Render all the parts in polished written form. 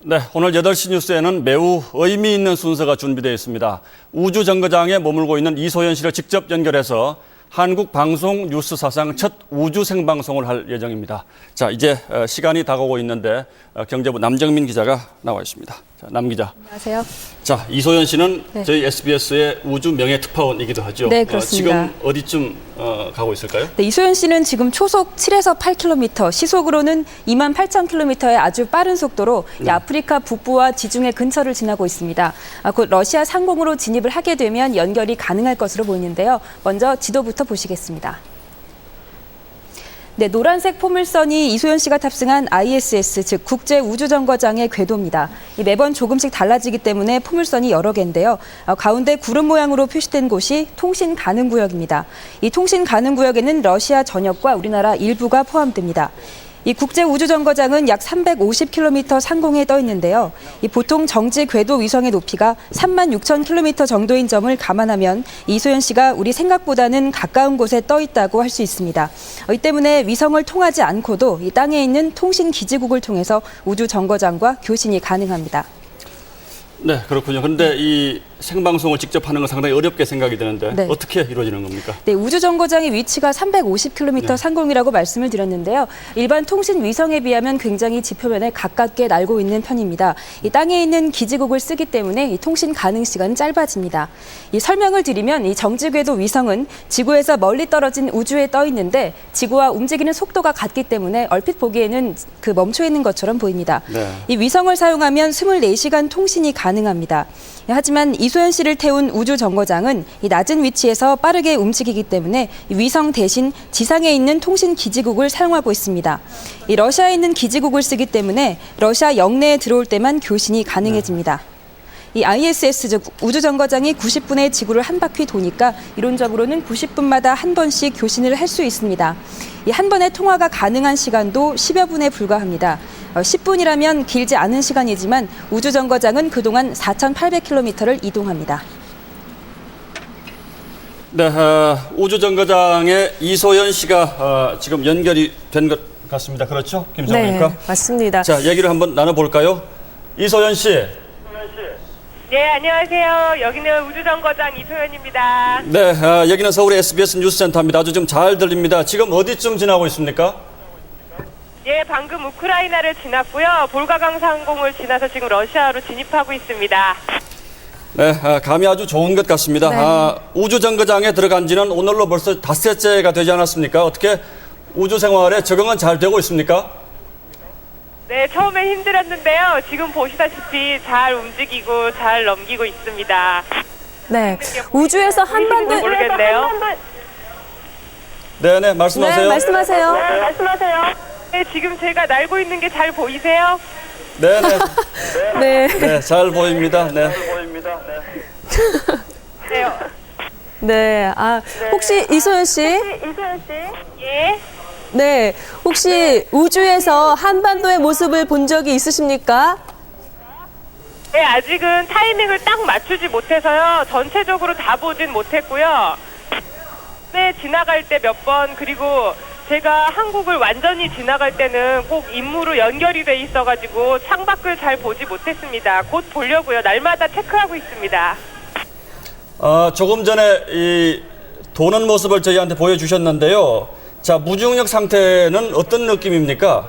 네, 오늘 8시 뉴스에는 매우 의미 있는 순서가 준비되어 있습니다. 우주정거장에 머물고 있는 이소연 씨를 직접 연결해서 한국 방송 뉴스 사상 첫 우주 생방송을 할 예정입니다. 자, 이제 시간이 다가오고 있는데 경제부 남정민 기자가 나와 있습니다. 자, 남 기자. 안녕하세요. 자, 이소연 씨는 저희 SBS의 우주 명예특파원이기도 하죠. 네, 그렇습니다. 지금 어디쯤 가고 있을까요? 네, 이소연 씨는 지금 초속 7에서 8km, 시속으로는 28,000km의 아주 빠른 속도로 이 아프리카 북부와 지중해 근처를 지나고 있습니다. 곧 러시아 상공으로 진입을 하게 되면 연결이 가능할 것으로 보이는데요. 먼저 지도부터 보시겠습니다. 네, 노란색 포물선이 이소연 씨가 탑승한 ISS, 즉 국제우주정거장의 궤도입니다. 매번 조금씩 달라지기 때문에 포물선이 여러 개인데요. 가운데 구름 모양으로 표시된 곳이 통신 가능 구역입니다. 이 통신 가능 구역에는 러시아 전역과 우리나라 일부가 포함됩니다. 이 국제우주정거장은 약 350km 상공에 떠 있는데요. 이 보통 정지 궤도 위성의 높이가 36,000km 정도인 점을 감안하면 이소연 씨가 우리 생각보다는 가까운 곳에 떠 있다고 할 수 있습니다. 이 때문에 위성을 통하지 않고도 이 땅에 있는 통신 기지국을 통해서 우주정거장과 교신이 가능합니다. 네, 그렇군요. 그런데 이 생방송을 직접 하는 건 상당히 어렵게 생각이 되는데 네. 어떻게 이루어지는 겁니까? 네, 우주정거장의 위치가 350km 상공이라고 말씀을 드렸는데요. 일반 통신 위성에 비하면 굉장히 지표면에 가깝게 날고 있는 편입니다. 이 땅에 있는 기지국을 쓰기 때문에 이 통신 가능 시간은 짧아집니다. 이 설명을 드리면 이 정지궤도 위성은 지구에서 멀리 떨어진 우주에 떠 있는데 지구와 움직이는 속도가 같기 때문에 얼핏 보기에는 멈춰 있는 것처럼 보입니다. 네. 이 위성을 사용하면 24시간 통신이 가능합니다. 하지만 이소연 씨를 태운 우주정거장은 이 낮은 위치에서 빠르게 움직이기 때문에 위성 대신 지상에 있는 통신 기지국을 사용하고 있습니다. 이 러시아에 있는 기지국을 쓰기 때문에 러시아 영내에 들어올 때만 교신이 가능해집니다. 이 ISS, 즉 우주정거장이 90분의 지구를 한 바퀴 도니까 이론적으로는 90분마다 한 번씩 교신을 할 수 있습니다. 이 한 번의 통화가 가능한 시간도 10여 분에 불과합니다. 10분이라면 길지 않은 시간이지만 우주정거장은 그동안 4,800km를 이동합니다. 네, 우주정거장에 이소연 씨가 지금 연결이 된 것 같습니다. 그렇죠? 김정우입니까? 네, 맞습니다. 자, 얘기를 한번 나눠볼까요? 이소연 씨. 네, 안녕하세요. 여기는 우주정거장 이소연입니다. 네, 여기는 서울의 SBS 뉴스센터입니다. 아주 좀 잘 들립니다. 지금 어디쯤 지나고 있습니까? 예, 방금 우크라이나를 지났고요. 볼가강 상공을 지나서 지금 러시아로 진입하고 있습니다. 네, 감이 아주 좋은 것 같습니다. 네. 우주정거장에 들어간 지는 오늘로 벌써 닷새째가 되지 않았습니까? 어떻게 우주 생활에 적응은 잘 되고 있습니까? 네, 처음에 힘들었는데요. 지금 보시다시피 잘 움직이고 잘 넘기고 있습니다. 네, 우주에서 한반도 모르겠네요. 네, 말씀하세요. 네, 말씀하세요. 네, 지금 제가 날고 있는 게 잘 보이세요? 네. 네. 네, 잘 보입니다. 네. 네. 네. 혹시 이소연 씨? 예. 네. 혹시 우주에서 한반도의 모습을 본 적이 있으십니까? 네, 아직은 타이밍을 딱 맞추지 못해서요. 전체적으로 다 보진 못했고요. 네, 지나갈 때 몇 번, 그리고 제가 한국을 완전히 지나갈 때는 꼭 임무로 연결이 돼 있어가지고 창밖을 잘 보지 못했습니다. 곧 보려고요. 날마다 체크하고 있습니다. 조금 전에 이 도는 모습을 저희한테 보여주셨는데요. 자, 무중력 상태는 어떤 느낌입니까?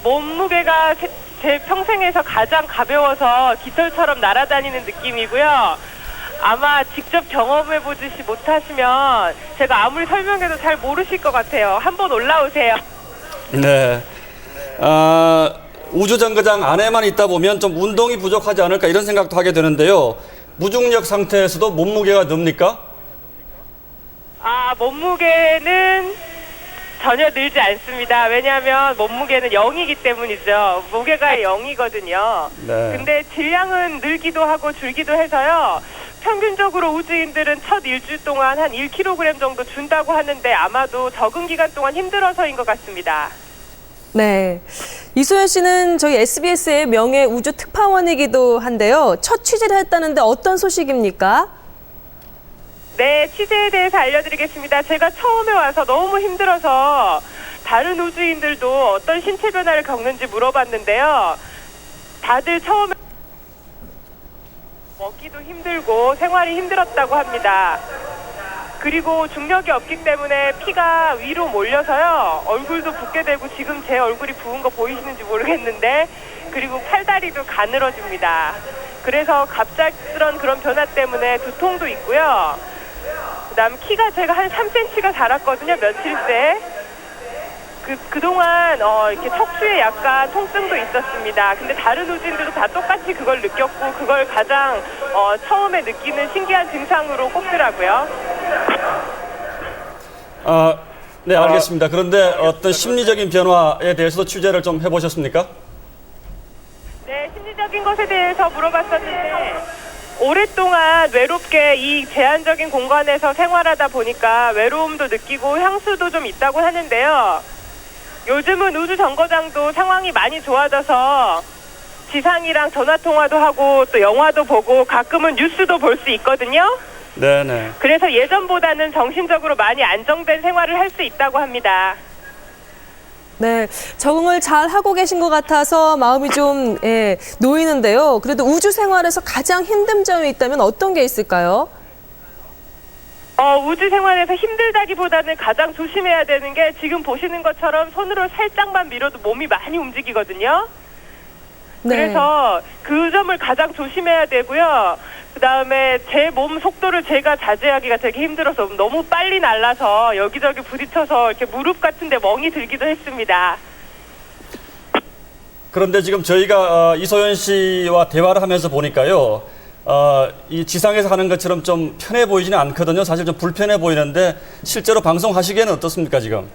몸무게가 제 평생에서 가장 가벼워서 깃털처럼 날아다니는 느낌이고요. 아마 직접 경험해보지 못하시면 제가 아무리 설명해도 잘 모르실 것 같아요. 한번 올라오세요. 네. 우주정거장 안에만 있다 보면 좀 운동이 부족하지 않을까 이런 생각도 하게 되는데요. 무중력 상태에서도 몸무게가 늡니까? 몸무게는 전혀 늘지 않습니다. 왜냐하면 몸무게는 0이기 때문이죠. 무게가 0이거든요. 네. 근데 질량은 늘기도 하고 줄기도 해서요. 평균적으로 우주인들은 첫 일주 동안 한 1kg 정도 준다고 하는데 아마도 적응 기간 동안 힘들어서인 것 같습니다. 네. 이소연 씨는 저희 SBS의 명예 우주 특파원이기도 한데요. 첫 취재를 했다는데 어떤 소식입니까? 네, 취재에 대해서 알려드리겠습니다. 제가 처음에 와서 너무 힘들어서 다른 우주인들도 어떤 신체 변화를 겪는지 물어봤는데요. 다들 처음에 먹기도 힘들고 생활이 힘들었다고 합니다. 그리고 중력이 없기 때문에 피가 위로 몰려서요. 얼굴도 붓게 되고 지금 제 얼굴이 부은 거 보이시는지 모르겠는데 그리고 팔다리도 가늘어집니다. 그래서 갑작스런 그런 변화 때문에 두통도 있고요. 그다음 키가 제가 한 3cm가 자랐거든요. 며칠 새. 그동안 이렇게 척추에 약간 통증도 있었습니다. 근데 다른 우주인들도 다 똑같이 그걸 느꼈고 그걸 가장 처음에 느끼는 신기한 증상으로 꼽더라고요. 네, 알겠습니다. 그런데 어떤 심리적인 변화에 대해서도 취재를 좀 해보셨습니까? 네, 심리적인 것에 대해서 물어봤었는데 오랫동안 외롭게 이 제한적인 공간에서 생활하다 보니까 외로움도 느끼고 향수도 좀 있다고 하는데요. 요즘은 우주정거장도 상황이 많이 좋아져서 지상이랑 전화통화도 하고 또 영화도 보고 가끔은 뉴스도 볼 수 있거든요. 네네. 그래서 예전보다는 정신적으로 많이 안정된 생활을 할 수 있다고 합니다. 네, 적응을 잘 하고 계신 것 같아서 마음이 좀 놓이는데요. 그래도 우주 생활에서 가장 힘든 점이 있다면 어떤 게 있을까요? 우주 생활에서 힘들다기보다는 가장 조심해야 되는 게 지금 보시는 것처럼 손으로 살짝만 밀어도 몸이 많이 움직이거든요. 네. 그래서 그 점을 가장 조심해야 되고요. 그다음에 제 몸 속도를 제가 자제하기가 되게 힘들어서 너무 빨리 날라서 여기저기 부딪혀서 이렇게 무릎 같은 데 멍이 들기도 했습니다. 그런데 지금 저희가 이소연 씨와 대화를 하면서 보니까요. 이 지상에서 하는 것처럼 좀 편해 보이지는 않거든요. 사실 좀 불편해 보이는데 실제로 방송하시기에는 어떻습니까, 지금?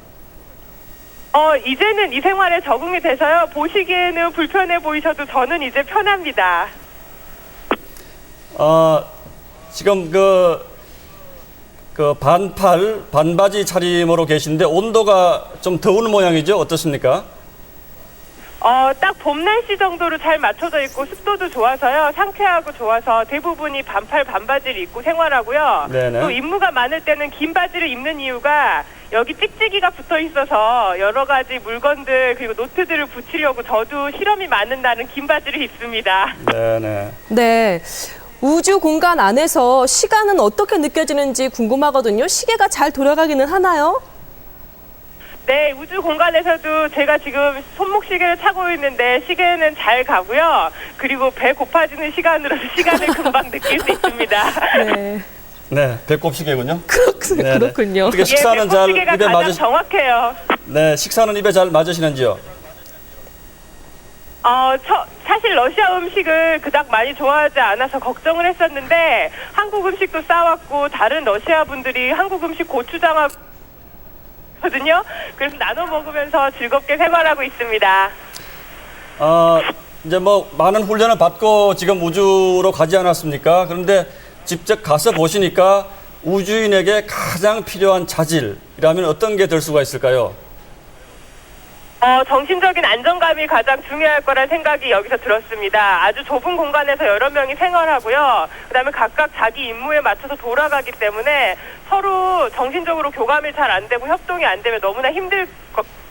이제는 이 생활에 적응이 돼서요. 보시기에는 불편해 보이셔도 저는 이제 편합니다. 지금 반바지 차림으로 계신데 온도가 좀 더운 모양이죠? 어떻습니까? 딱 봄 날씨 정도로 잘 맞춰져 있고 습도도 좋아서요. 상쾌하고 좋아서 대부분이 반팔 반바지를 입고 생활하고요. 네네. 또 임무가 많을 때는 긴 바지를 입는 이유가 여기 찍찍이가 붙어 있어서 여러 가지 물건들 그리고 노트들을 붙이려고 저도 실험이 많은 날은 긴 바지를 입습니다. 네네. 네. 우주 공간 안에서 시간은 어떻게 느껴지는지 궁금하거든요. 시계가 잘 돌아가기는 하나요? 네, 우주 공간에서도 제가 지금 손목시계를 차고 있는데 시계는 잘 가고요. 그리고 배 고파지는 시간으로서 시간을 금방 느낄 수 있습니다. 네. 네, 배꼽시계군요. 네네. 그렇군요. 어떻게 식사는 잘 배꼽시계가 입에 가장 정확해요. 네, 식사는 입에 잘 맞으시는지요? 사실 러시아 음식을 그닥 많이 좋아하지 않아서 걱정을 했었는데 한국 음식도 싸왔고 다른 러시아 분들이 한국 음식 고추장하고 거든요. 그래서 나눠 먹으면서 즐겁게 생활하고 있습니다. 이제 뭐 많은 훈련을 받고 지금 우주로 가지 않았습니까? 그런데 직접 가서 보시니까 우주인에게 가장 필요한 자질이라면 어떤 게 될 수가 있을까요? 정신적인 안정감이 가장 중요할 거란 생각이 여기서 들었습니다. 아주 좁은 공간에서 여러 명이 생활하고요. 그다음에 각각 자기 임무에 맞춰서 돌아가기 때문에 서로 정신적으로 교감이 잘 안 되고 협동이 안 되면 너무나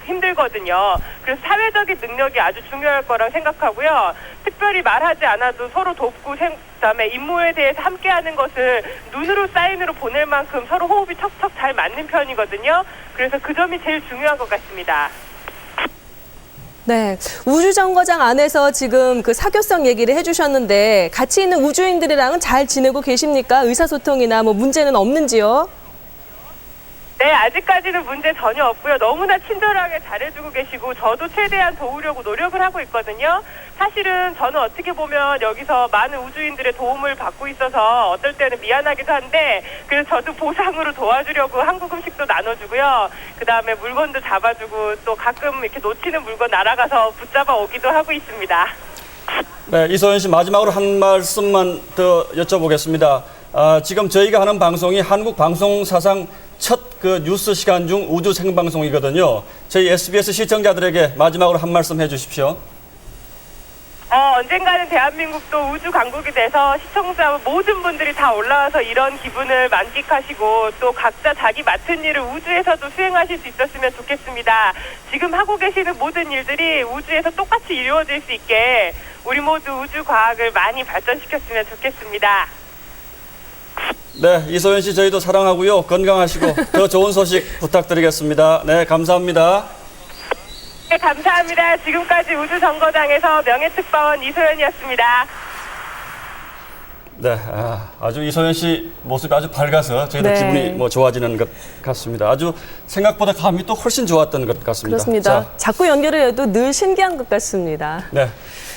힘들거든요. 그래서 사회적인 능력이 아주 중요할 거라고 생각하고요. 특별히 말하지 않아도 서로 돕고 그다음에 임무에 대해서 함께하는 것을 눈으로 사인으로 보낼 만큼 서로 호흡이 척척 잘 맞는 편이거든요. 그래서 그 점이 제일 중요한 것 같습니다. 네, 우주정거장 안에서 지금 그 사교성 얘기를 해주셨는데 같이 있는 우주인들이랑은 잘 지내고 계십니까? 의사소통이나 뭐 문제는 없는지요? 네, 아직까지는 문제 전혀 없고요. 너무나 친절하게 잘해주고 계시고 저도 최대한 도우려고 노력을 하고 있거든요. 사실은 저는 어떻게 보면 여기서 많은 우주인들의 도움을 받고 있어서 어떨 때는 미안하기도 한데 그래서 저도 보상으로 도와주려고 한국 음식도 나눠주고요. 그다음에 물건도 잡아주고 또 가끔 이렇게 놓치는 물건 날아가서 붙잡아 오기도 하고 있습니다. 네, 이소연 씨 마지막으로 한 말씀만 더 여쭤보겠습니다. 지금 저희가 하는 방송이 한국 방송 사상 첫 그 뉴스 시간 중 우주 생방송이거든요. 저희 SBS 시청자들에게 마지막으로 한 말씀 해주십시오. 언젠가는 대한민국도 우주 강국이 돼서 시청자 모든 분들이 다 올라와서 이런 기분을 만끽하시고 또 각자 자기 맡은 일을 우주에서도 수행하실 수 있었으면 좋겠습니다. 지금 하고 계시는 모든 일들이 우주에서 똑같이 이루어질 수 있게 우리 모두 우주 과학을 많이 발전시켰으면 좋겠습니다. 네, 이소연 씨 저희도 사랑하고요. 건강하시고 더 좋은 소식 부탁드리겠습니다. 네, 감사합니다. 네, 감사합니다. 지금까지 우주정거장에서 명예특파원 이소연이었습니다. 네, 아주 이소연 씨 모습이 아주 밝아서 저희도 네. 기분이 좋아지는 것 같습니다. 아주 생각보다 감이 또 훨씬 좋았던 것 같습니다. 그렇습니다. 자, 자꾸 연결을 해도 늘 신기한 것 같습니다. 네.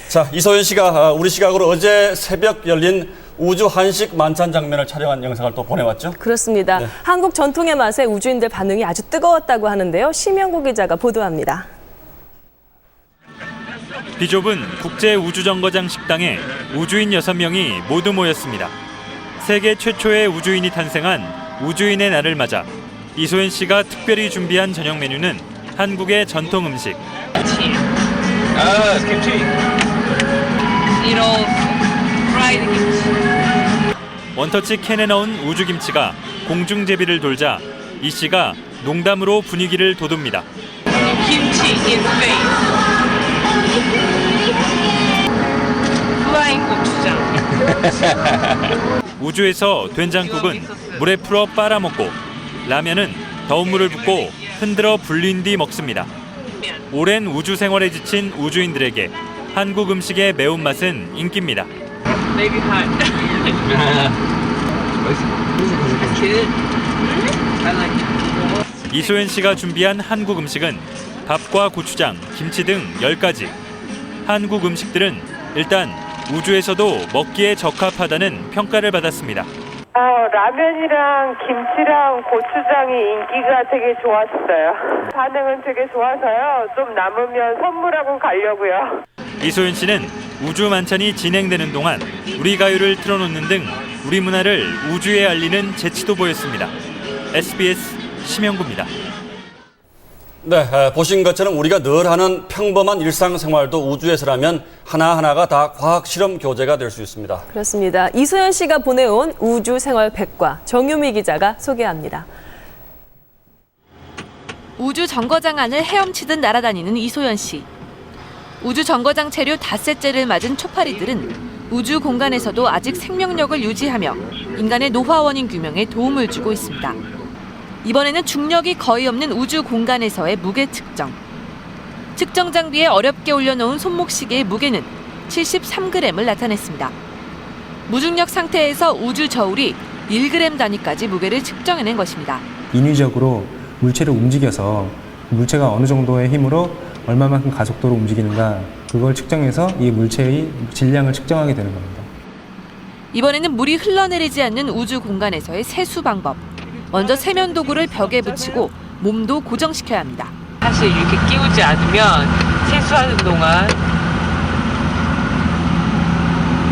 자, 이소연 씨가 우리 시각으로 어제 새벽 열린 우주 한식 만찬 장면을 촬영한 영상을 또 보내왔죠? 그렇습니다. 네. 한국 전통의 맛에 우주인들 반응이 아주 뜨거웠다고 하는데요. 심영구 기자가 보도합니다. 비좁은 국제우주정거장 식당에 우주인 6명이 모두 모였습니다. 세계 최초의 우주인이 탄생한 우주인의 날을 맞아 이소연 씨가 특별히 준비한 저녁 메뉴는 한국의 전통 음식. 김치. 이런 프라이드 김치. 원터치 캔에 넣은 우주김치가 공중제비를 돌자 이 씨가 농담으로 분위기를 돋웁니다. 김치 in space. 플라잉 고추장. 우주에서 된장국은 물에 풀어 빨아먹고 라면은 더운 물을 붓고 흔들어 불린 뒤 먹습니다. 오랜 우주 생활에 지친 우주인들에게 한국 음식의 매운맛은 인기입니다. Maybe hot. Good. I like it. 이소연 씨가 준비한 한국 음식은 밥과 고추장, 김치 등 10가지. 한국 음식들은 일단 우주에서도 먹기에 적합하다는 평가를 받았습니다. 라면이랑 김치랑 고추장이 인기가 되게 좋았어요. 반응은 되게 좋아서요. 좀 남으면 선물하고 가려고요. 이소연 씨는 우주 만찬이 진행되는 동안 우리 가요를 틀어놓는 등 우리 문화를 우주에 알리는 재치도 보였습니다. SBS 심영구입니다. 네, 보신 것처럼 우리가 늘 하는 평범한 일상생활도 우주에서라면 하나하나가 다 과학 실험 교재가 될 수 있습니다. 그렇습니다. 이소연 씨가 보내온 우주 생활 백과 정유미 기자가 소개합니다. 우주 정거장 안을 헤엄치듯 날아다니는 이소연 씨. 우주 정거장 체류 닷새째를 맞은 초파리들은 우주 공간에서도 아직 생명력을 유지하며 인간의 노화 원인 규명에 도움을 주고 있습니다. 이번에는 중력이 거의 없는 우주 공간에서의 무게 측정. 측정 장비에 어렵게 올려놓은 손목시계의 무게는 73g을 나타냈습니다. 무중력 상태에서 우주 저울이 1g 단위까지 무게를 측정해낸 것입니다. 인위적으로 물체를 움직여서 물체가 어느 정도의 힘으로 얼마만큼 가속도로 움직이는가 그걸 측정해서 이 물체의 질량을 측정하게 되는 겁니다. 이번에는 물이 흘러내리지 않는 우주 공간에서의 세수 방법. 먼저 세면 도구를 벽에 붙이고 몸도 고정시켜야 합니다. 사실 이렇게 끼우지 않으면 세수하는 동안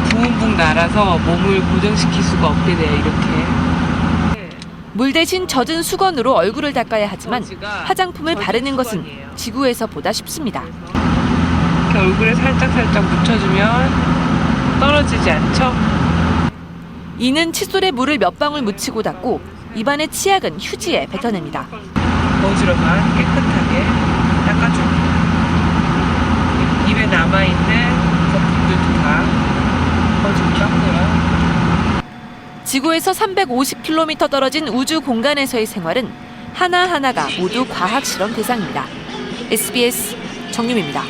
붕붕 날아서 몸을 고정시킬 수가 없게 돼요. 이렇게. 물 대신 젖은 수건으로 얼굴을 닦아야 하지만 화장품을 바르는 것은 지구에서 보다 쉽습니다. 이렇게 얼굴에 살짝 묻혀주면 떨어지지 않죠? 이는 칫솔에 물을 몇 방울 묻히고 닦고 입안의 치약은 휴지에 뱉어냅니다. 거즈로만 깨끗하게 닦아줍니다. 입에 남아있는 거품들도 다 거즈로 닦고요. 지구에서 350km 떨어진 우주 공간에서의 생활은 하나하나가 모두 과학 실험 대상입니다. SBS 정유미입니다.